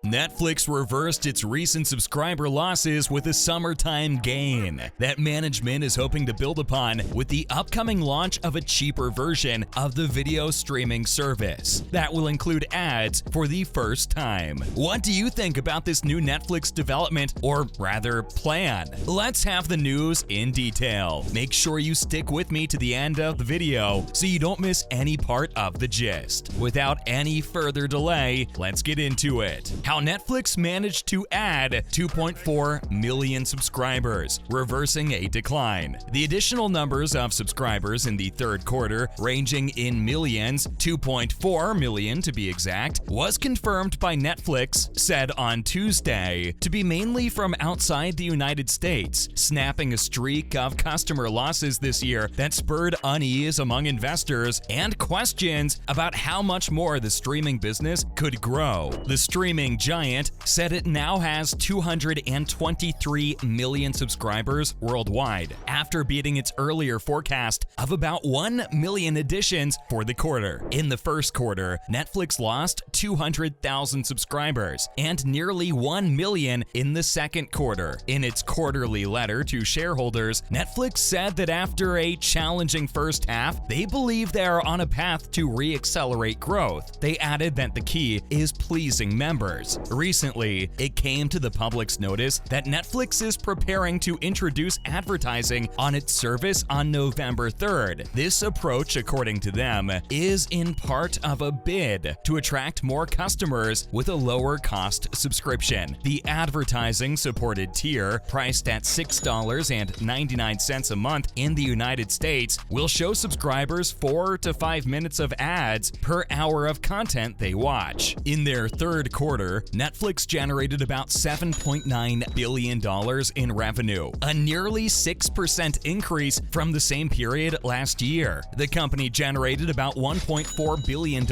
Netflix reversed its recent subscriber losses with a summertime gain that management is hoping to build upon with the upcoming launch of a cheaper version of the video streaming service that will include ads for the first time. What do you think about this new Netflix development, or rather plan? Let's have the news in detail. Make sure you stick with me to the end of the video so you don't miss any part of the gist. Without any further delay, let's get into it. How Netflix managed to add 2.4 million subscribers, reversing a decline. The additional numbers of subscribers in the third quarter, ranging in millions, 2.4 million to be exact, was confirmed by Netflix, said on Tuesday, to be mainly from outside the United States, snapping a streak of customer losses this year that spurred unease among investors and questions about how much more the streaming business could grow. The streaming giant said it now has 223 million subscribers worldwide, after beating its earlier forecast of about 1 million additions for the quarter. In the first quarter, Netflix lost 200,000 subscribers and nearly 1 million in the second quarter. In its quarterly letter to shareholders, Netflix said that after a challenging first half, they believe they are on a path to re-accelerate growth. They added that the key is pleasing members. Recently, it came to the public's notice that Netflix is preparing to introduce advertising on its service on November 3rd. This approach, according to them, is in part of a bid to attract more customers with a lower cost subscription. The advertising-supported tier, priced at $6.99 a month in the United States, will show subscribers 4 to 5 minutes of ads per hour of content they watch. In their third quarter, Netflix generated about $7.9 billion in revenue, a nearly 6% increase from the same period last year. The company generated about $1.4 billion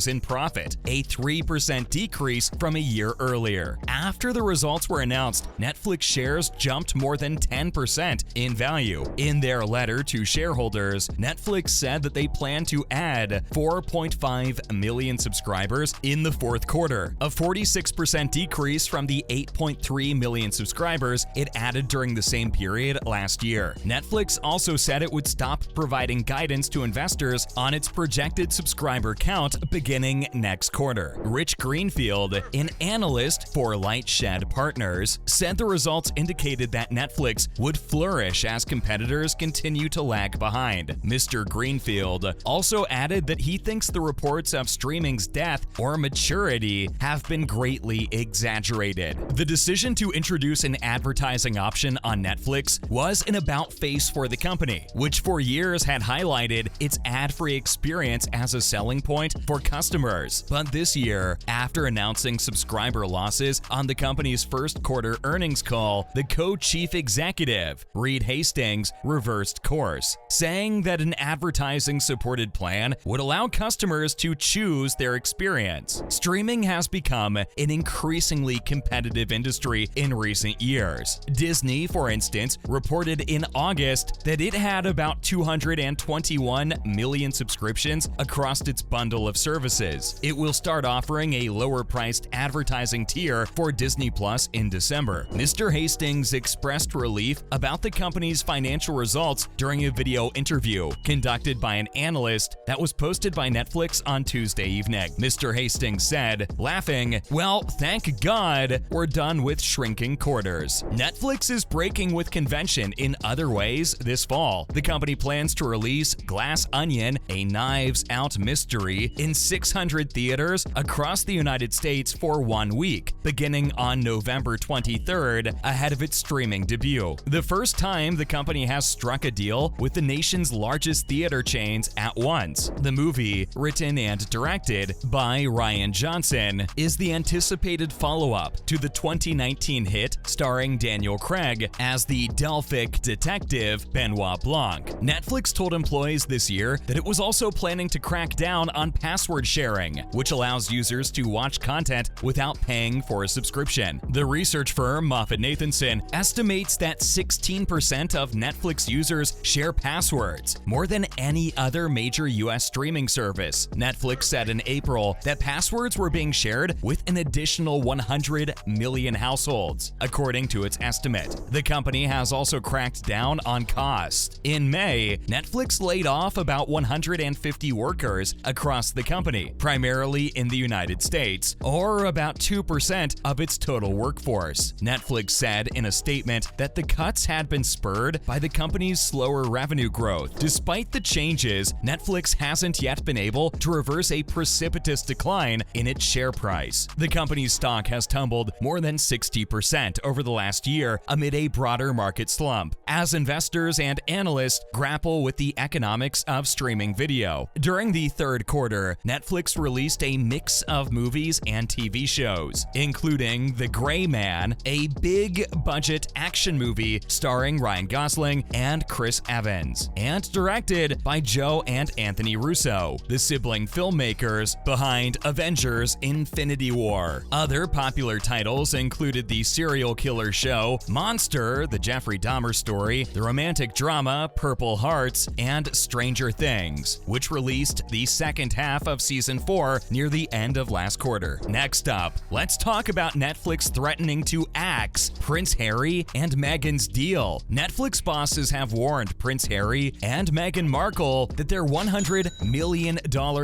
in profit, a 3% decrease from a year earlier. After the results were announced, Netflix shares jumped more than 10% in value. In their letter to shareholders, Netflix said that they plan to add 4.5 million subscribers in the fourth quarter, a 46% decrease from the 8.3 million subscribers it added during the same period last year. Netflix also said it would stop providing guidance to investors on its projected subscriber count beginning next quarter. Rich Greenfield, an analyst for Lightshed Partners, said the results indicated that Netflix would flourish as competitors continue to lag behind. Mr. Greenfield also added that he thinks the reports of streaming's death or maturity have been greatly exaggerated. The decision to introduce an advertising option on Netflix was an about-face for the company, which for years had highlighted its ad-free experience as a selling point for customers. But this year, after announcing subscriber losses on the company's first quarter earnings call, the co-chief executive, Reed Hastings, reversed course, saying that an advertising-supported plan would allow customers to choose their experience. Streaming has become an increasingly competitive industry in recent years. Disney, for instance, reported in August that it had about 221 million subscriptions across its bundle of services. It will start offering a lower-priced advertising tier for Disney Plus in December. Mr. Hastings expressed relief about the company's financial results during a video interview conducted by an analyst that was posted by Netflix on Tuesday evening. Mr. Hastings said, laughing, "Well, thank God we're done with shrinking quarters." Netflix is breaking with convention in other ways this fall. The company plans to release Glass Onion, a Knives Out mystery, in 600 theaters across the United States for 1 week, beginning on November 23rd, ahead of its streaming debut. The first time the company has struck a deal with the nation's largest theater chains at once. The movie, written and directed by Rian Johnson, is the anticipated follow-up to the 2019 hit starring Daniel Craig as the Delphic detective Benoit Blanc. Netflix told employees this year that it was also planning to crack down on password sharing, which allows users to watch content without paying for a subscription. The research firm MoffettNathanson estimates that 16% of Netflix users share passwords, more than any other major US streaming service. Netflix said in April that passwords were being shared with an additional 100 million households, according to its estimate. The company has also cracked down on cost. In May, Netflix laid off about 150 workers across the company, primarily in the United States, or about 2% of its total workforce. Netflix said in a statement that the cuts had been spurred by the company's slower revenue growth. Despite the changes, Netflix hasn't yet been able to reverse a precipitous decline in its share price. The company's stock has tumbled more than 60% over the last year amid a broader market slump, as investors and analysts grapple with the economics of streaming video. During the third quarter, Netflix released a mix of movies and TV shows, including The Gray Man, a big-budget action movie starring Ryan Gosling and Chris Evans, and directed by Joe and Anthony Russo, the sibling filmmakers behind Avengers: Infinity War. Other popular titles included the serial killer show Monster, the Jeffrey Dahmer story, the romantic drama Purple Hearts, and Stranger Things, which released the second half of season 4 near the end of last quarter. Next up, let's talk about Netflix threatening to axe Prince Harry and Meghan's deal. Netflix bosses have warned Prince Harry and Meghan Markle that their $100 million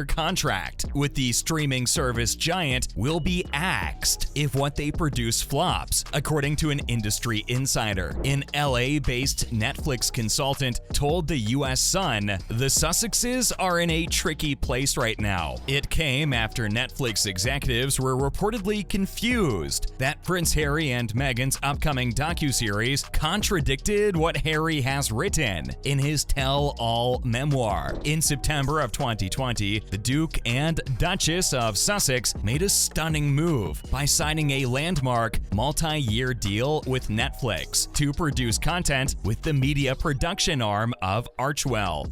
contract with the streaming service giant will be axed if what they produce flops, according to an industry insider. An LA-based Netflix consultant told the US Sun, "The Sussexes are in a tricky place right now. It came after Netflix executives were reportedly confused that Prince Harry and Meghan's upcoming docuseries contradicted what Harry has written in his tell-all memoir. In September of 2020, the Duke and Duchess of Sussex made a stunning move by signing a landmark multi-year deal with Netflix to produce content with the media production arm of Archwell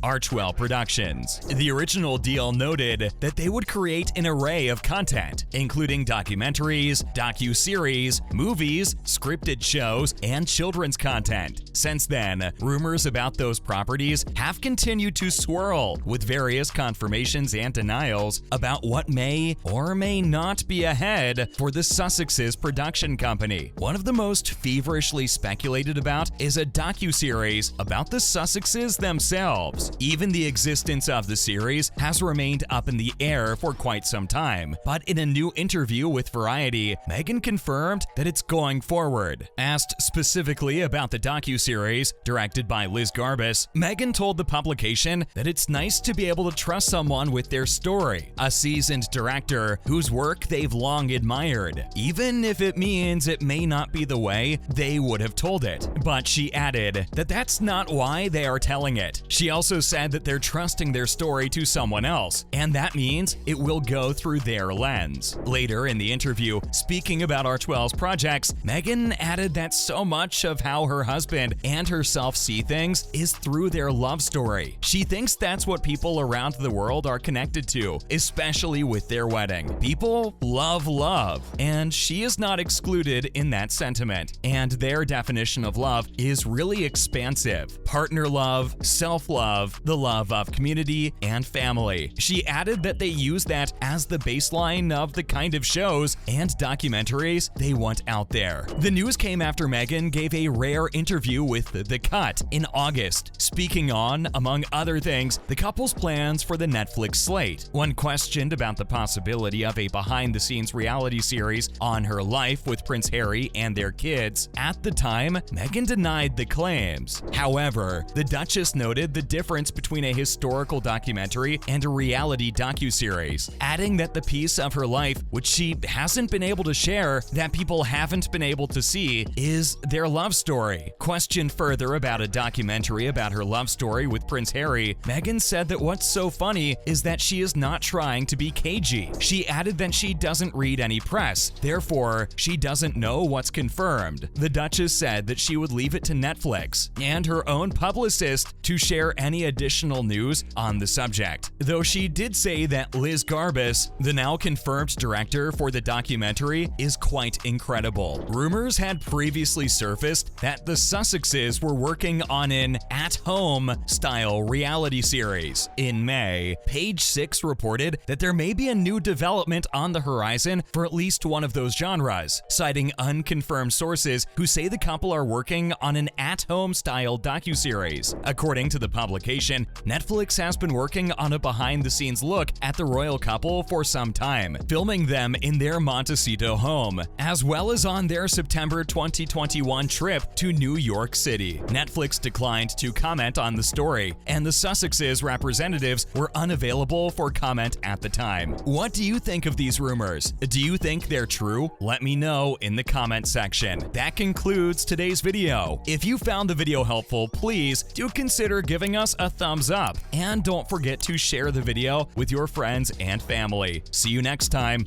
Productions. The original deal noted that they would create an array of content, including documentaries, docu-series, movies, scripted shows, and children's content. Since then, rumors about those properties have continued to swirl, with various confirmations and denials about what may or may not be ahead for the Sussexes production company. One of the most feverishly speculated about is a docu-series about the Sussexes themselves. Even the existence of the series has remained up in the air for quite some time, but in a new interview with Variety, Meghan confirmed that it's going forward. Asked specifically about the docu-series, directed by Liz Garbus, Meghan told the publication that it's nice to be able to trust someone with their story, a seasoned director whose work they've long admired, even if it means it may not be the way they would have told it. But she added that that's not why they are telling it. She also said that they're trusting their story to someone else, and that means it will go through their lens. Later in the interview, speaking about Archwell's projects, Meghan added that so much of how her husband and herself see things is through their love story. She thinks that's what people around the world are connected to, especially with their wedding. People love love, and she is not excluded in that sentiment. And their definition of love is really expansive: partner love, self-love, the love of community and family. She added that they use that as the baseline of the kind of shows and documentaries they want out there. The news came after Meghan gave a rare interview with The Cut in August, speaking on, among other things, the couple's plans for the Netflix slate. When questioned about the possibility of a behind-the-scenes reality series on her life with Prince Harry and their kids, at the time, Meghan denied the claims. However, the Duchess noted the difference between a historical documentary and a reality docuseries, adding that the piece of her life which she hasn't been able to share, that people haven't been able to see, is their love story. Questioned further about a documentary about her love story with Prince Harry, Meghan said that what's so funny is that she is not trying to be cagey. She added that she doesn't read any press, therefore, she doesn't doesn't know what's confirmed. The Duchess said that she would leave it to Netflix and her own publicist to share any additional news on the subject. Though she did say that Liz Garbus, the now confirmed director for the documentary, is quite incredible. Rumors had previously surfaced that the Sussexes were working on an at-home style reality series. In May, Page Six reported that there may be a new development on the horizon for at least one of those genres, citing unconfirmed sources who say the couple are working on an at-home style docuseries. According to the publication, Netflix has been working on a behind-the-scenes look at the royal couple for some time, filming them in their Montecito home, as well as on their September 2021 trip to New York City. Netflix declined to comment on the story, and the Sussexes representatives were unavailable for comment at the time. What do you think of these rumors? Do you think they're true? Let me know in the comment section. That concludes today's video. If you found the video helpful, please do consider giving us a thumbs up, and don't forget to share the video with your friends and family. See you next time.